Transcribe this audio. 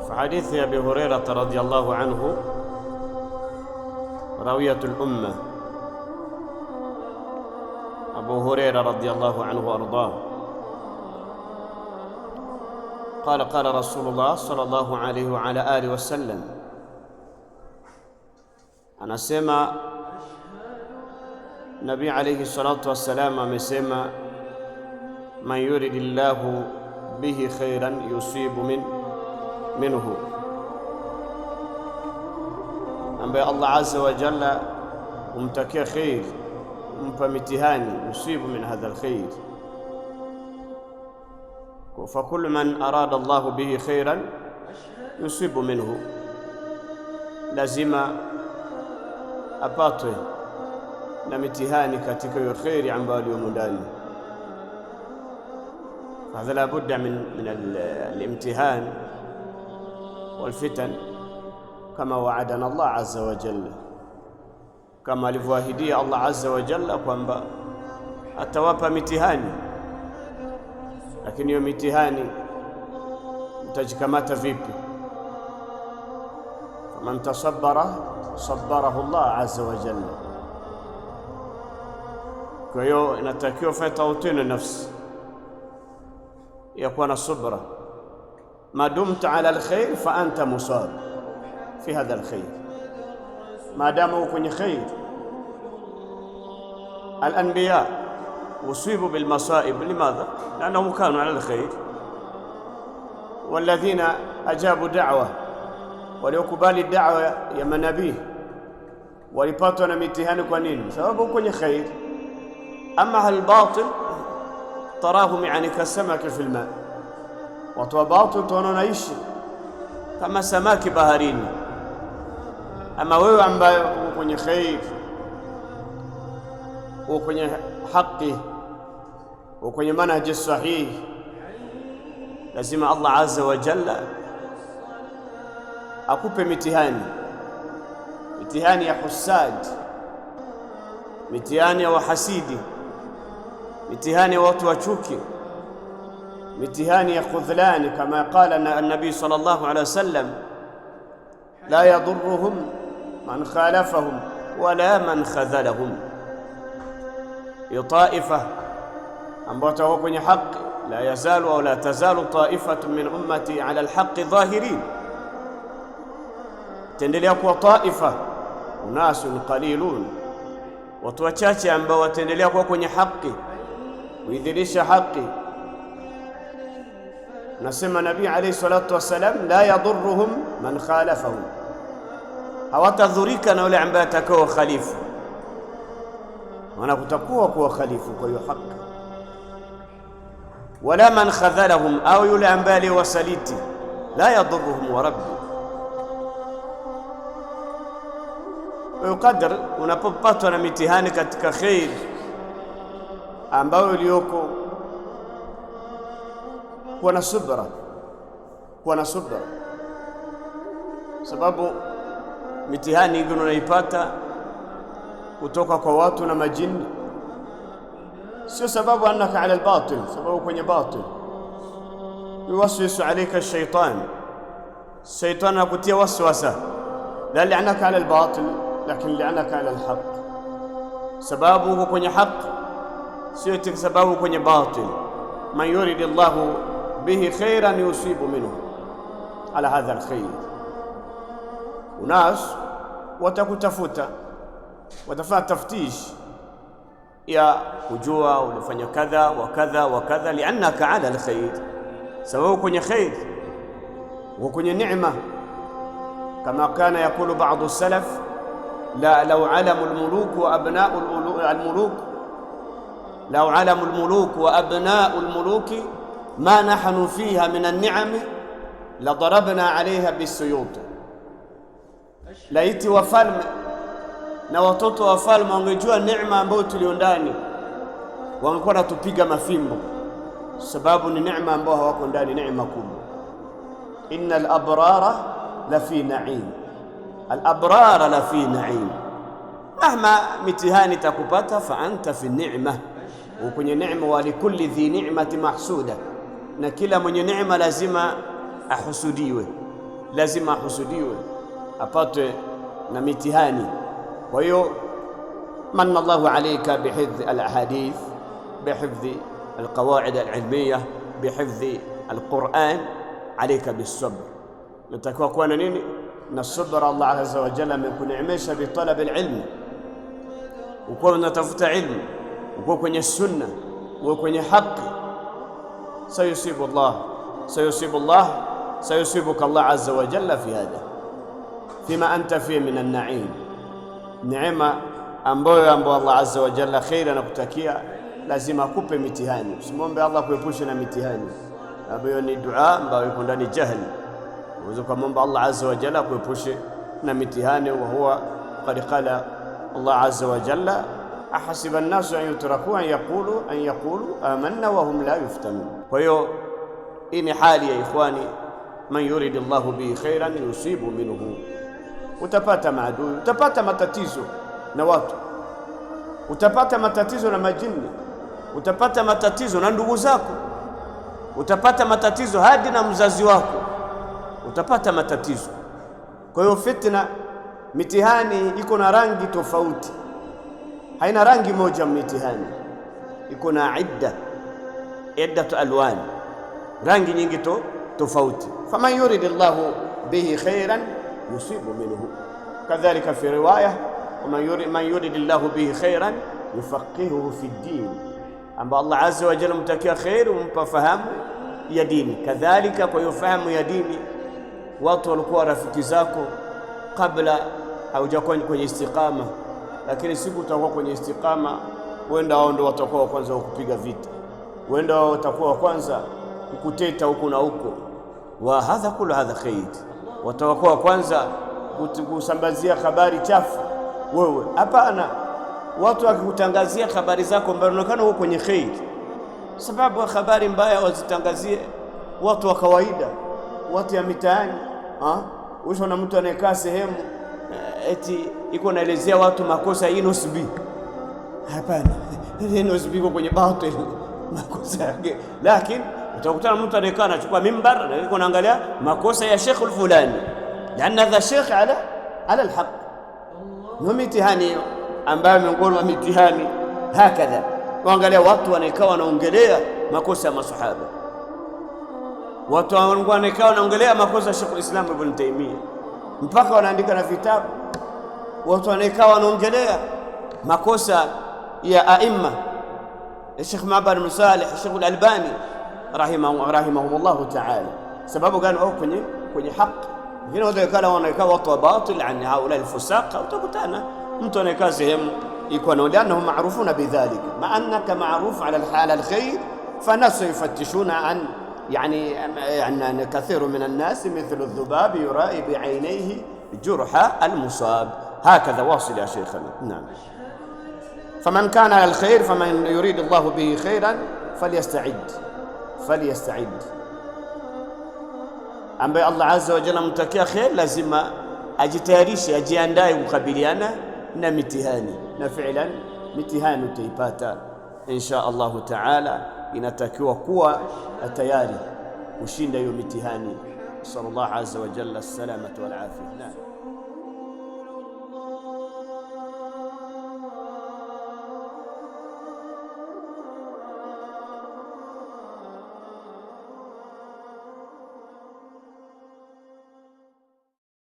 فحديث أبي هريرة رضي الله عنه راوية الأمة أبو هريرة رضي الله عنه وأرضاه قال قال رسول الله صلى الله عليه وعلى آله وسلم أنا سمع نبي عليه الصلاة والسلام amesema من يريد الله به خيرا يصيب منه ambaye Allah azza wa jalla umtakia khair umpa mitihani yusibu min hadha alkhair فكل من أراد الله به خيرا يصيب منه lazima apatwe na mitihani katika hiyo khairi ambayo yumo ndani. هذا لا بد من الامتحان والفتن كما وعدنا الله عز وجل, kama alivyoahidia Allah azza wa jalla kwamba atawapa mitihani. Lakini hiyo mitihani mtajikamata vipi? faman tasabbara sabbarahu Allah azza wa jalla. Kwa hiyo inatakiwa fatawtini nafsi ya kuwa na subra. ما دمت على الخير فأنت مصاب في هذا الخير. ما داموا كن خير. الأنبياء أصيبوا بالمصائب لماذا؟ لأنهم كانوا على الخير. والذين أجابوا دعوة وليقبال الدعوة يا منبيه walipatwa na mitihani kwa nini? Sababu kwenye khair. Ama الباطل تراهم يعني كالسمك في الماء. watu wa batil wanaishi kama samaki baharini. Ama wewe ambaye uko kwenye khair, uko kwenye haki, uko kwenye manhaji sahihi, lazima Allah azza wa jalla akupe mitihani. Mitihani ya husad, mitihani ya wahasidi, mitihani ya watu wa chuki, mitihani ya khudhlani, kama qala an-nabi sallallahu alayhi wasallam la yadurruhum man khalafahum wala man khadhalahum. Hiyo taifa ambayo wako kwenye haki, la yazalu au la tazalu taifatu min ummati ala alhaqi dhahirin, tendelea kuwa taifa unasun qalilun, watu wachache ambao wataendelea kuwa kwenye haki, kuidhirisha haki. Nasema Nabii alayhi salatu wasalam la yadurruhum man khalafahum, hawatadhurika na yule ambaye atakao khalifu, wanakutakuwa kuwa khalifu kwa hiyo haki. Wala man khadhalahum, au yule ambaye aliwasaliti, la yadurruhum wa rabbi. Qadr unapopatwa na mitihani katika khair ambayo iliyoko, kuwa na subra, kuwa na subra. Sababu mitihani hiyo unaipata kutoka kwa watu na majini, sio sababu annaka ala albatil, sababu kwenye batil. yuwaswisu alayka ash-shaytan, shaytan akutia waswasa, la li'anaka ala albatil lakini li'anaka ala alhaq. Sababu uko kwenye haq, sio eti sababu kwenye batil. man yuridu Allahu bihi khairan yusibu minhu ala hadha alkhair. Unas watakutafuta, watafanya taftish ya kujua ulifanya kadha wa kadha wa kadha, li'annaka ala alkhair, sababu kwenye khair wa kwenye neema. kama kana yakulu baadhi salaf la law alamu almuluk wa abna'u almuluk, law alamu almuluk wa abna'u almuluk ma nahnu fiha min an-ni'am la darabna 'alayha bisuyut. Laiti wafalme na watoto wa wafalme wangejua neema ambayo tulio ndani, wangekuwa natupiga mafimbo, sababu ni neema ambayo hawako ndani, neema kubwa. innal abrara la fi na'im, al abrara la fi na'im. mahma mitihani takupata fa anta fi ni'ma, kwenye neema. wa likulli dhi ni'mati mahsuda, na kila mwenye neema lazima ahusudiwe. lazima ahusudiwe, apatwe na mitihani. Kwa hiyo manna Allahu alayka bihifdhi alahadith, bihifdhi alqawaid alilmiyah, bihifdhi alquran, alayka bisabr. Natakiwa kuwa na nini? Na sabra. Allah azza wa jalla amekuneemesha bitalab alilm, uko unatafuta ilmu, uko kwenye sunna, uko kwenye haki. Sayusibu Allah, sayusibu Allah, sayusibuka Allah azza wa jalla fi hada, fima anta fi min an-na'im, neema ambayo Allah azza wa jalla khair anakutakia. Lazima akupe mitihani. Usimwombe Allah kuepusha na mitihani, ambayo ni dua ambayo iko ndani jahili. Unaweza kumwomba Allah azza wa jalla kuepushe na mitihani, wa huwa qad qala Allah azza wa jalla ahasiba an-nasu an yutraku an yaqulu amanna wa hum la yuftanun. Kwa hiyo hii ni hali ya ikhwani, man yuridu Allahu bihi khairan yusibu minhu. Utapata maadui, utapata matatizo na watu, utapata matatizo na majini, utapata matatizo na ndugu zako, utapata matatizo hadi na mzazi wako, utapata matatizo. Kwa hiyo fitna, mitihani iko na rangi tofauti, haina rangi moja. Mitihani iko na iddatu alwan, rangi nyingi tofauti. Faman yurid Allahu bihi khairan yusibu minhu. Kadhalika fi riwaya, man yurid Allahu bihi khairan yufaqihuhu fi ddin, amba Allah azza wa jalla mtakia khair, umpa fahamu ya dini. Kadhalika kwa hiyo fahamu ya dini, watu walikuwa rafiki zako kabla haujakuwa kwenye istiqama, lakini siku utakuwa kwenye istiqama, wenda wao ndio watakuwa wa kwanza kukupiga vita, wenda wao watakuwa wa kwanza kukuteta huku na huko. Wa hadha kullu hadha khair, watakuwa wa kwanza kusambazia habari chafu wewe. Hapana, watu wakikutangazia habari zako mbaya, unaonekana uko kwenye khair, sababu habari mbaya wazitangazie watu wa kawaida, watu ya mitaani. Usho na mtu anayekaa sehemu eti iko naelezea watu makosa ya Inosbi. Hapana, Inosbi iko kwenye batil, makosa yake. Lakini utakutana mtu anayekaa anachukua mimbar na iko naangalia makosa ya Sheikh fulani, yani hadha Sheikh ala alhaq. Ni mitihani ambayo miongoni mwa mitihani hakadha, waangalia watu wanaekaa wanaongelea makosa ya masahaba, watu wanaekaa wanaongelea makosa ya Sheikh Islam Ibn Taymiyyah, mpaka wanaandika na vitabu. Watu wanaekaa wanaongelea makosa ya aima, Sheikh Ma'bad bin Salih, Sheikh Al-Albani rahimahumullah ta'ala. Sababu gani? Wao kwenye haki. Wengine wanaekaa watu wa batil, yani haula al-fusaqa. Utakutana mtu anaekaa sehemu iko na lianna hum ma'rufuna bidhalika, ma annaka ma'ruf ala al-hala al-khair, فالناس يفتشون عن يعني كثير من الناس مثل الذباب يرائي بعينيه جرح المصاب. هكذا واصل يا شيخنا. نعم. فمن كان على الخير، فمن يريد الله به خيرا فليستعد. ambaye Allah azza wa jalla mtakia khair, lazima ajitayarishe, ajiandae kukabiliana na mitihani, na fi'lan mitihani utaipata insha Allah taala. Inatakiwa kuwa tayari kushinda hiyo mitihani. Sallallahu azza wa jalla as-salamata wal afiyah.